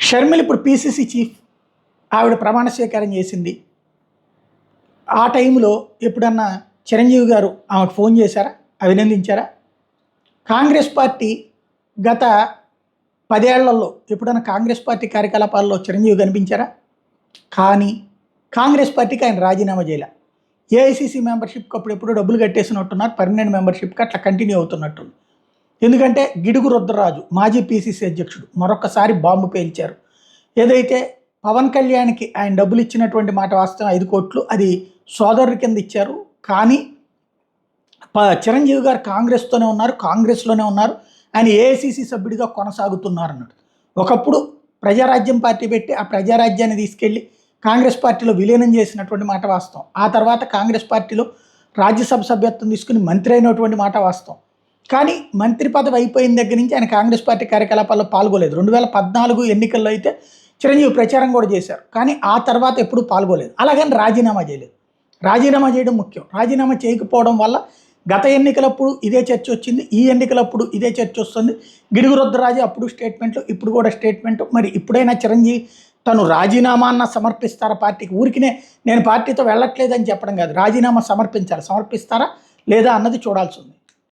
షర్మిల ఇప్పుడు PCC chief, ఆవిడ ప్రమాణ స్వీకారం చేసింది. ఆ టైంలో ఎప్పుడన్నా చిరంజీవి గారు ఆమెకు ఫోన్ చేశారా, అభినందించారా? కాంగ్రెస్ పార్టీ గత 10 ఏళ్లలో ఎప్పుడన్నా కాంగ్రెస్ పార్టీ కార్యకలాపాల్లో చిరంజీవి కనిపించారా? కానీ కాంగ్రెస్ పార్టీకి ఆయన రాజీనామా చేయలే. ఏఐసీసీ మెంబర్షిప్కి అప్పుడు ఎప్పుడో డబ్బులు కట్టేసినట్టున్నారు, పర్మనెంట్ మెంబర్షిప్కి అట్లా కంటిన్యూ అవుతున్నట్టుంది. ఎందుకంటే గిడుగు రుద్రరాజు మాజీ పీసీసీ అధ్యక్షుడు మరొకసారి బాంబు పేల్చారు. ఏదైతే పవన్ కళ్యాణ్కి ఆయన డబ్బులు ఇచ్చినటువంటి మాట వాస్తవం 5 కోట్లు, అది సోదరుడి కింద ఇచ్చారు. కానీ చిరంజీవి గారు కాంగ్రెస్తోనే ఉన్నారు, కాంగ్రెస్లోనే ఉన్నారు, ఆయన ఏఐసీసీ సభ్యుడిగా కొనసాగుతున్నారు అన్నాడు. ఒకప్పుడు ప్రజారాజ్యం పార్టీ పెట్టి ఆ ప్రజారాజ్యాన్ని తీసుకెళ్ళి కాంగ్రెస్ పార్టీలో విలీనం చేసినటువంటి మాట వాస్తవం. ఆ తర్వాత కాంగ్రెస్ పార్టీలో రాజ్యసభ సభ్యత్వం తీసుకుని మంత్రి అయినటువంటి మాట వాస్తవం. కానీ మంత్రి పదవి అయిపోయిన దగ్గర నుంచి ఆయన కాంగ్రెస్ పార్టీ కార్యకలాపాల్లో పాల్గొలేదు. 2014 ఎన్నికల్లో అయితే చిరంజీవి ప్రచారం కూడా చేశారు, కానీ ఆ తర్వాత ఎప్పుడూ పాల్గొలేదు. అలాగని రాజీనామా చేయలేదు. రాజీనామా చేయడం ముఖ్యం. రాజీనామా చేయకపోవడం వల్ల గత ఎన్నికలప్పుడు ఇదే చర్చ వచ్చింది, ఈ ఎన్నికలప్పుడు ఇదే చర్చ వస్తుంది. గిడుగు రుద్రరాజు అప్పుడు స్టేట్మెంట్లు, ఇప్పుడు కూడా స్టేట్మెంట్. మరి ఇప్పుడైనా చిరంజీవి తను రాజీనామా అన్న సమర్పిస్తారా పార్టీకి? ఊరికినే నేను పార్టీతో వెళ్ళట్లేదని చెప్పడం కాదు, రాజీనామా సమర్పించాలి. సమర్పిస్తారా లేదా అన్నది చూడాల్సి ఉంది.